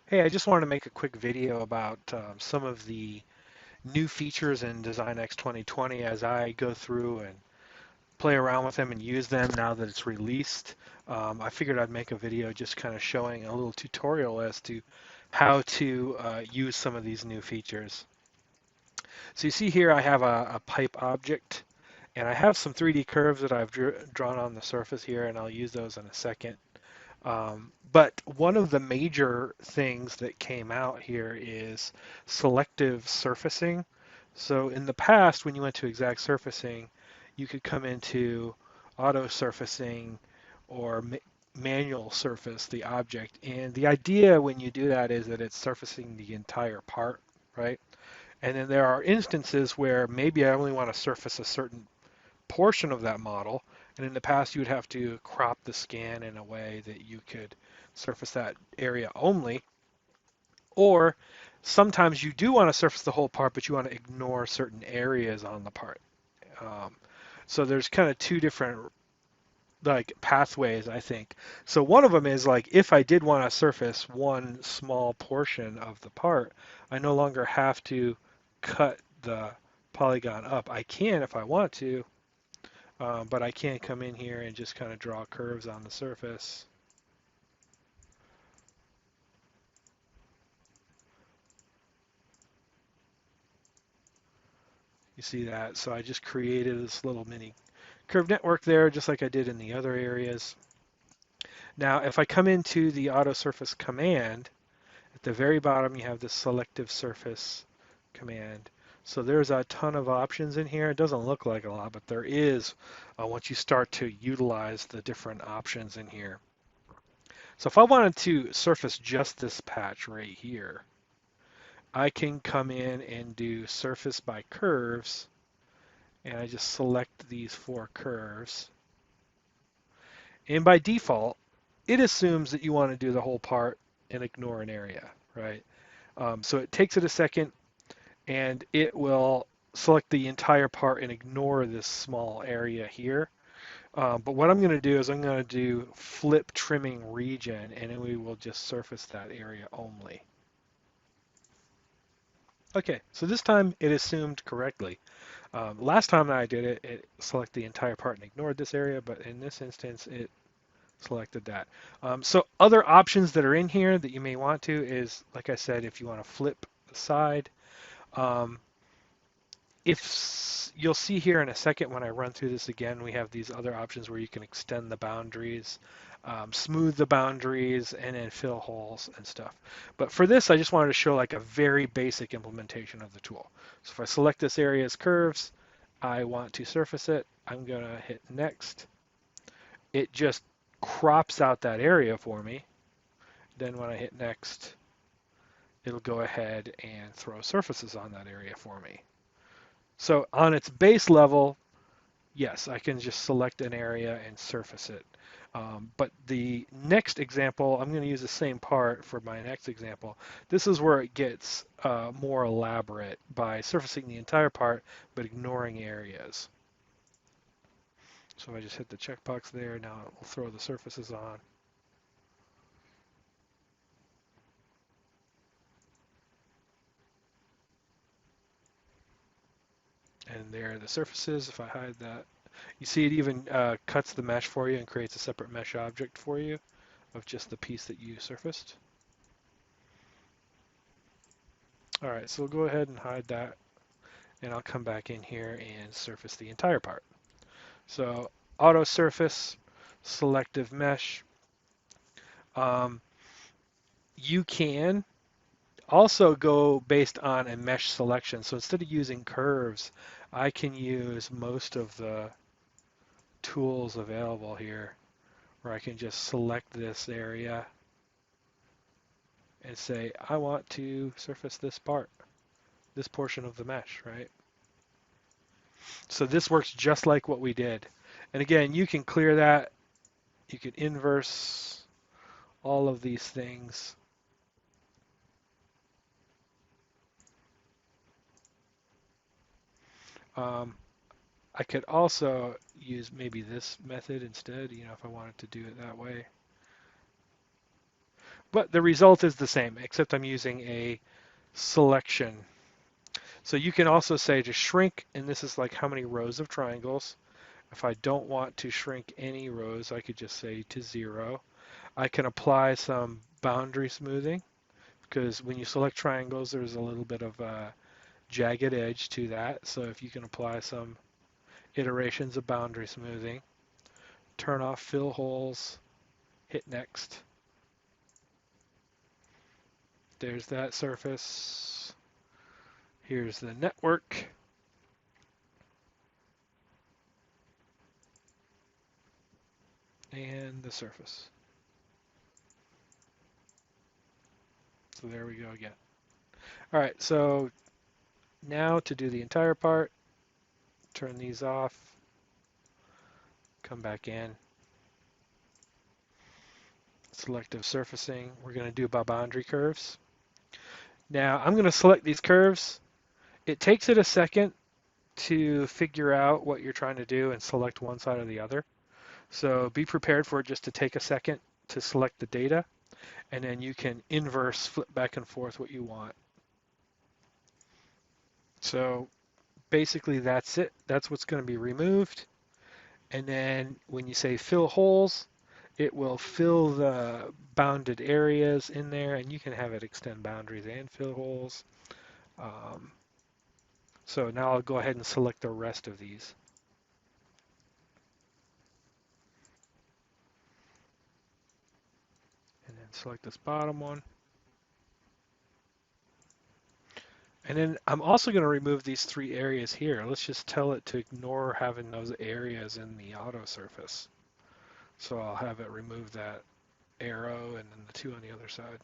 Hey, I just wanted to make a quick video about some of the new features in Design X 2020 as I go through and play around with them and use them now that it's released. I figured I'd make a video just kind of showing a little tutorial as to how to use some of these new features. So you see here I have a pipe object and I have some 3D curves that I've drawn on the surface here, and I'll use those in a second. But one of the major things that came out here is selective surfacing. So in the past, when you went to exact surfacing, you could come into auto surfacing or manual surface the object. And the idea when you do that is that it's surfacing the entire part, right? And then there are instances where maybe I only want to surface a certain portion of that model. And in the past, you would have to crop the scan in a way that you could surface that area only. Or sometimes you do want to surface the whole part, but you want to ignore certain areas on the part. Um, so there's kind of two different like pathways, I think. So one of them is like if I did want to surface one small portion of the part, I no longer have to cut the polygon up. I can if I want to, but I can't come in here and just kind of draw curves on the surface. You see that? So I just created this little mini curve network there, just like I did in the other areas. Now, if I come into the auto surface command, at the very bottom you have the selective surface command. So there's a ton of options in here. It doesn't look like a lot, but there is once you start to utilize the different options in here. So if I wanted to surface just this patch right here, I can come in and do surface by curves, and I just select these four curves. And by default, it assumes that you want to do the whole part and ignore an area, right? So it takes it a second, and it will select the entire part and ignore this small area here. But what I'm going to do is I'm going to do flip trimming region, and then we will just surface that area only. Okay, so this time it assumed correctly. Last time that I did it, it selected the entire part and ignored this area, but in this instance, it selected that. So other options that are in here that you may want to is, like I said, if you want to flip the side. Um, if you'll see here in a second when I run through this again, we have these other options where you can extend the boundaries, smooth the boundaries, and then fill holes and stuff. But for this, I just wanted to show like a very basic implementation of the tool. So if I select this area as curves, I want to surface it. I'm going to hit next. It just crops out that area for me. Then when I hit next, it'll go ahead and throw surfaces on that area for me. So on its base level, yes, I can just select an area and surface it. But the next example, I'm going to use the same part for my next example. This is where it gets more elaborate by surfacing the entire part but ignoring areas. So if I just hit the checkbox there, now it will throw the surfaces on. And there are the surfaces. If I hide that, you see it even cuts the mesh for you and creates a separate mesh object for you of just the piece that you surfaced. All right, so we'll go ahead and hide that, and I'll come back in here and surface the entire part. So auto surface, selective mesh. Um, you can also go based on a mesh selection. So instead of using curves, I can use most of the tools available here where I can just select this area and say, I want to surface this part, this portion of the mesh, right? So this works just like what we did. And again, you can clear that. You can inverse all of these things. Um, I could also use maybe this method instead, if I wanted to do it that way. But the result is the same, except I'm using a selection. So you can also say to shrink, and this is like how many rows of triangles. If I don't want to shrink any rows, I could just say to 0. I can apply some boundary smoothing because when you select triangles, there's a little bit of a jagged edge to that. So if you can apply some iterations of boundary smoothing, turn off fill holes, hit next. There's that surface. Here's the network. And the surface. So there we go again. All right, so now to do the entire part, turn these off, come back in, selective surfacing. We're going to do boundary curves. Now I'm going to select these curves. It takes it a second to figure out what you're trying to do and select one side or the other. So be prepared for it just to take a second to select the data, and then you can inverse, flip back and forth what you want. So basically that's it. That's what's going to be removed. And then when you say fill holes, it will fill the bounded areas in there, and you can have it extend boundaries and fill holes. So now I'll go ahead and select the rest of these. And then select this bottom one. And then I'm also going to remove these 3 areas here. Let's just tell it to ignore having those areas in the auto surface. So I'll have it remove that arrow and then the 2 on the other side.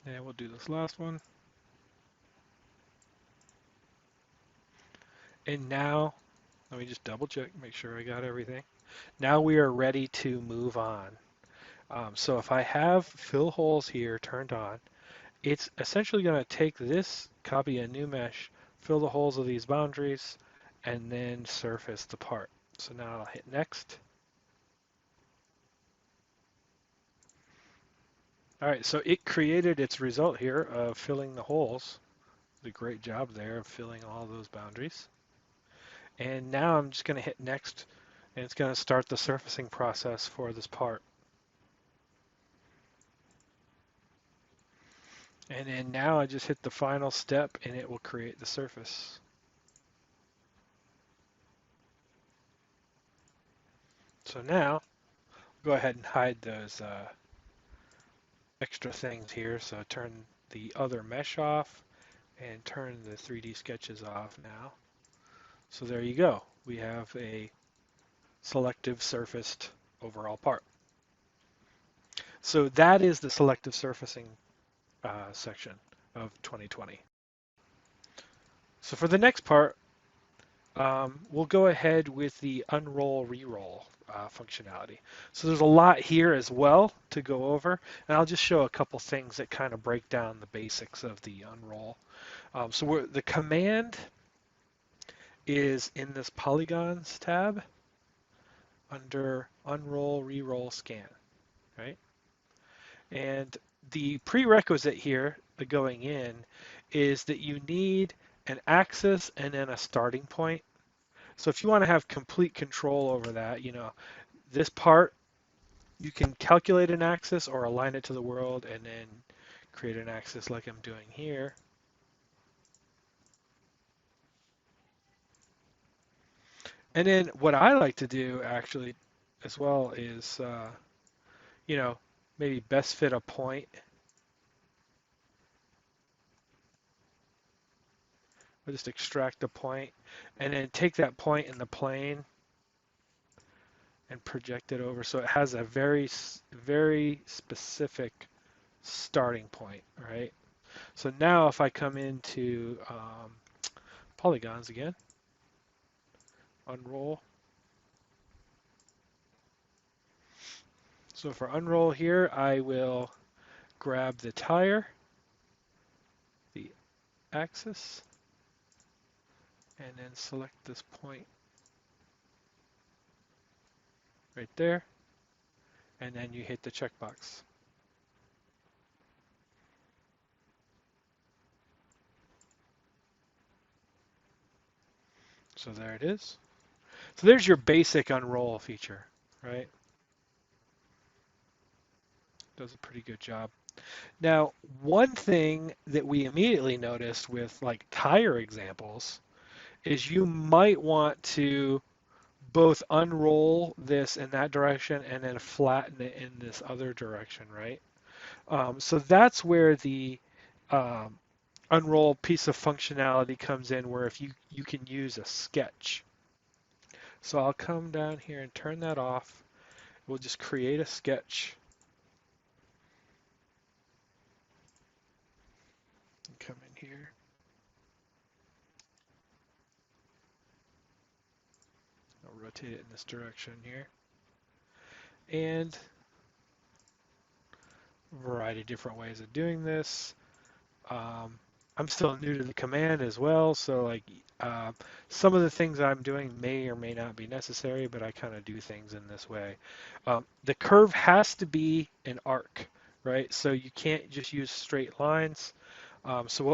And we'll do this last one. And now, let me just double check, make sure I got everything. Now we are ready to move on. So if I have fill holes here turned on, it's essentially going to take this, copy a new mesh, fill the holes of these boundaries, and then surface the part. So now I'll hit next. All right, so it created its result here of filling the holes. Did a great job there of filling all those boundaries. And now I'm just going to hit next, and it's going to start the surfacing process for this part. And then now I just hit the final step, and it will create the surface. So now, go ahead and hide those extra things here. So turn the other mesh off and turn the 3D sketches off now. So there you go. We have a selective surfaced overall part. So that is the selective surfacing section of 2020. So for the next part, we'll go ahead with the Unroll Reroll functionality. So there's a lot here as well to go over, and I'll just show a couple things that kind of break down the basics of the Unroll. So the command is in this Polygons tab under Unroll, Reroll, Scan, right? And the prerequisite here, the going in, is that you need an axis and then a starting point. So if you want to have complete control over that, this part, you can calculate an axis or align it to the world and then create an axis like I'm doing here. And then what I like to do actually as well is, maybe best fit a point. I'll just extract a point and then take that point in the plane and project it over so it has a very, very specific starting point, right? So now if I come into polygons again, unroll. So for unroll here, I will grab the tire, the axis, and then select this point right there, and then you hit the checkbox. So there it is. So there's your basic unroll feature, right? Does a pretty good job. Now, one thing that we immediately noticed with like tire examples is you might want to both unroll this in that direction and then flatten it in this other direction, right? So that's where the um, unroll piece of functionality comes in, where if you can use a sketch. So I'll come down here and turn that off. We'll just create a sketch. Come in here. I'll rotate it in this direction here. And a variety of different ways of doing this. Um, I'm still new to the command as well, so like uh, some of the things I'm doing may or may not be necessary, but I kind of do things in this way. The curve has to be an arc, right? So you can't just use straight lines. So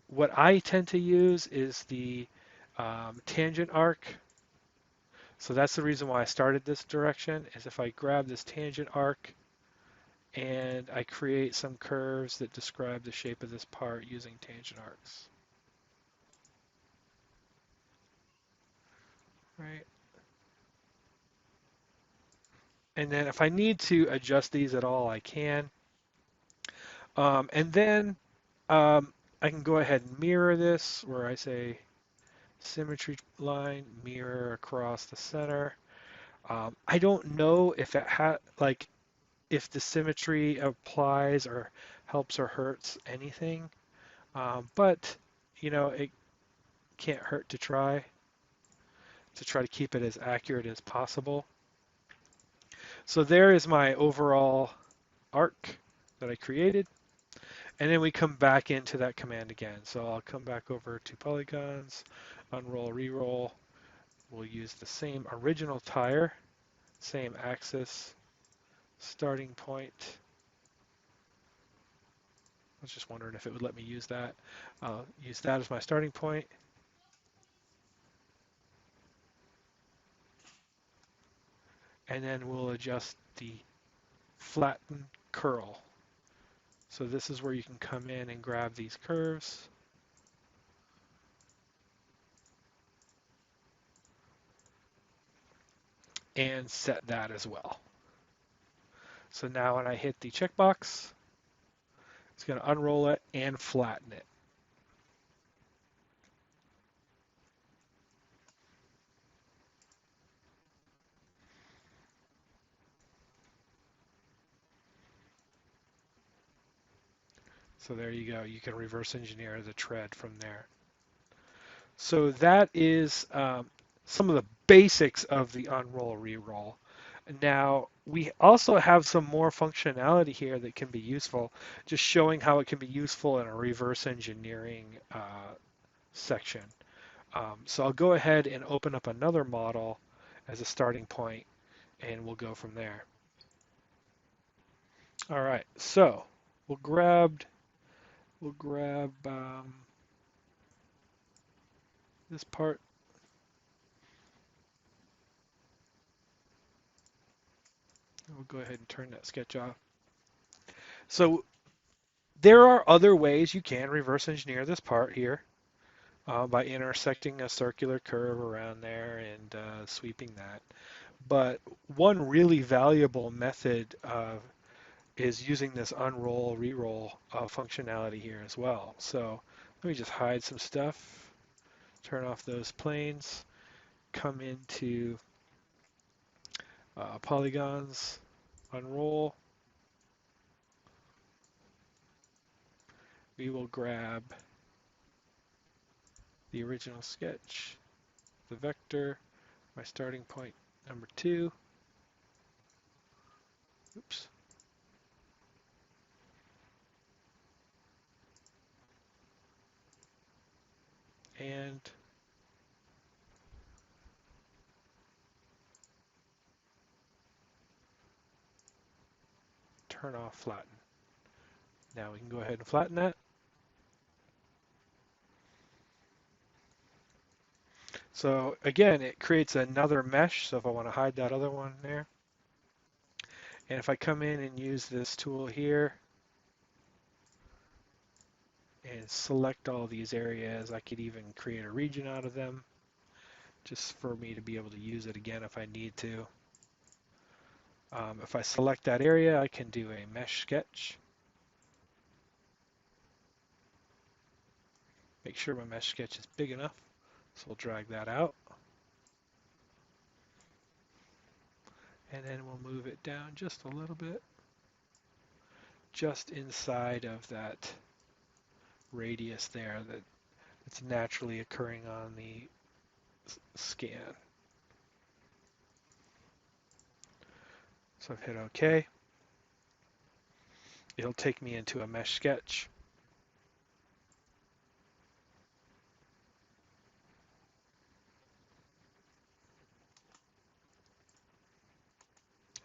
what I tend to use is the tangent arc. So that's the reason why I started this direction, is if I grab this tangent arc and I create some curves that describe the shape of this part using tangent arcs. Right. And then if I need to adjust these at all, I can. And then I can go ahead and mirror this, where I say symmetry line, mirror across the center. I don't know if it like if the symmetry applies or helps or hurts anything, but you know, it can't hurt to try to keep it as accurate as possible. So there is my overall arc that I created. And then we come back into that command again. So I'll come back over to polygons, unroll, reroll. We'll use the same original tire, same axis, starting point. I was just wondering if it would let me use that. I'll use that as my starting point. And then we'll adjust the flatten curl. So this is where you can come in and grab these curves. And set that as well. So now when I hit the checkbox, it's going to unroll it and flatten it. So there you go. You can reverse engineer the tread from there. So that is some of the basics of the unroll reroll. Now, we also have some more functionality here that can be useful, just showing how it can be useful in a reverse engineering section. So I'll go ahead and open up another model as a starting point, and we'll go from there. All right, so we'll grab this part. We'll go ahead and turn that sketch off. So there are other ways you can reverse engineer this part here by intersecting a circular curve around there and sweeping that. But one really valuable method is using this unroll, reroll functionality here as well. So let me just hide some stuff, turn off those planes, come into polygons, unroll. We will grab the original sketch, the vector, my starting point number 2. Oops. And turn off flatten. Now we can go ahead and flatten that. So again, it creates another mesh. So if I want to hide that other one there, and if I come in and use this tool here and select all these areas, I could even create a region out of them just for me to be able to use it again if I need to. If I select that area, I can do a mesh sketch. Make sure my mesh sketch is big enough. So we'll drag that out. And then we'll move it down just a little bit, just inside of that radius there that's naturally occurring on the scan. So I've hit OK. It'll take me into a mesh sketch.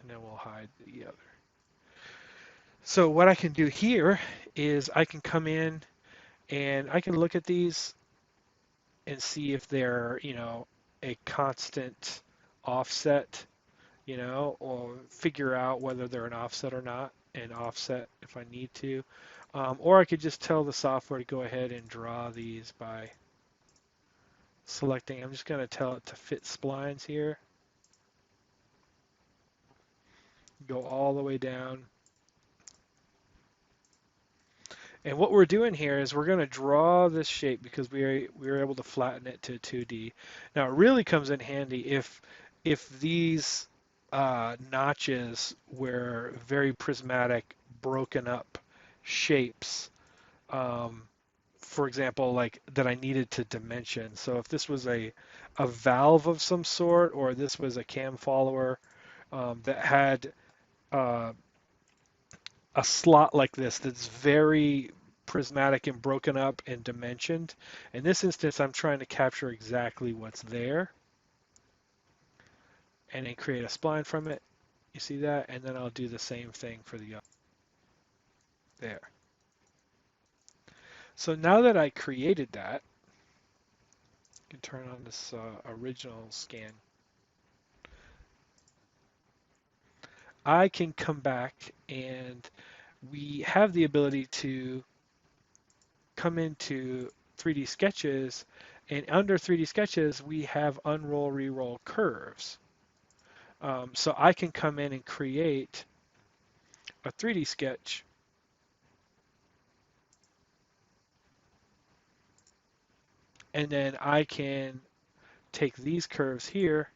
And then we'll hide the other. So what I can do here is I can come in and I can look at these and see if they're, a constant offset, or figure out whether they're an offset or not, and offset if I need to. Or I could just tell the software to go ahead and draw these by selecting. I'm just going to tell it to fit splines here. Go all the way down. And what we're doing here is we're going to draw this shape because we were able to flatten it to 2D. Now it really comes in handy if these notches were very prismatic, broken up shapes. For example, like that I needed to dimension. So if this was a valve of some sort, or this was a cam follower that had a slot like this that's very prismatic and broken up and dimensioned. In this instance, I'm trying to capture exactly what's there and then create a spline from it. You see that? And then I'll do the same thing for the other. There. So now that I created that, you can turn on this original scan. I can come back and we have the ability to come into 3D sketches, and under 3D sketches we have unroll, reroll curves. So I can come in and create a 3D sketch and then I can take these curves here,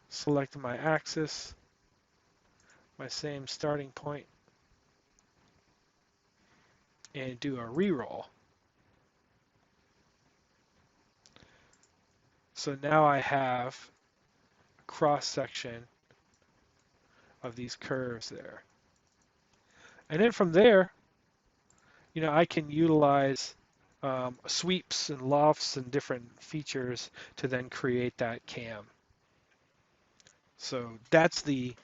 select my axis, my same starting point, and do a reroll. So now I have a cross section of these curves there. And then from there, I can utilize sweeps and lofts and different features to then create that cam. So that's the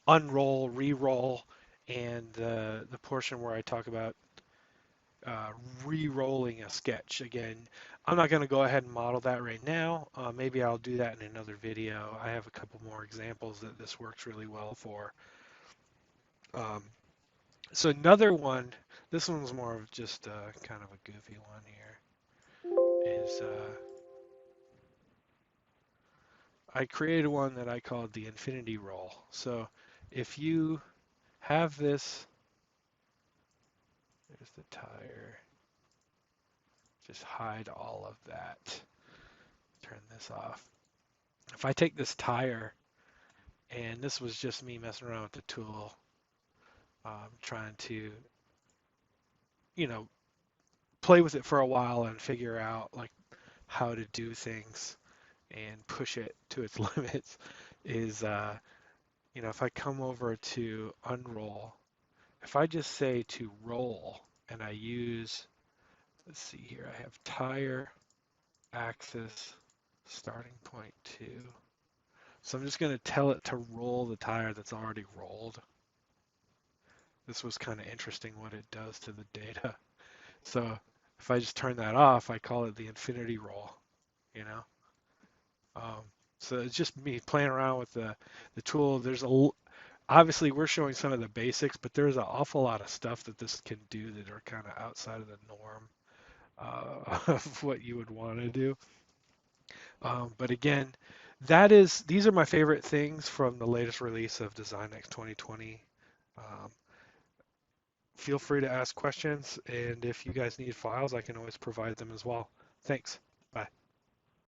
unroll, re-roll, and the portion where I talk about re-rolling a sketch. Again, I'm not going to go ahead and model that right now. Maybe I'll do that in another video. I have a couple more examples that this works really well for. So another one, this one's more of just kind of a goofy one here, is I created one that I called the infinity roll. So if you have this, there's the tire, just hide all of that, turn this off. If I take this tire, and this was just me messing around with the tool, trying to, play with it for a while and figure out like how to do things and push it to its limits, is, if I come over to Unroll, if I just say to roll and I use, let's see here, I have tire, axis, starting point 2. So I'm just going to tell it to roll the tire that's already rolled. this was kind of interesting what it does to the data. So if I just turn that off, I call it the infinity roll, you know? Um, so it's just me playing around with the tool. Obviously we're showing some of the basics, but there's an awful lot of stuff that this can do that are kind of outside of the norm of what you would want to do. But again, these are my favorite things from the latest release of DesignX 2020. Um, Feel free to ask questions, and if you guys need files, I can always provide them as well. Thanks.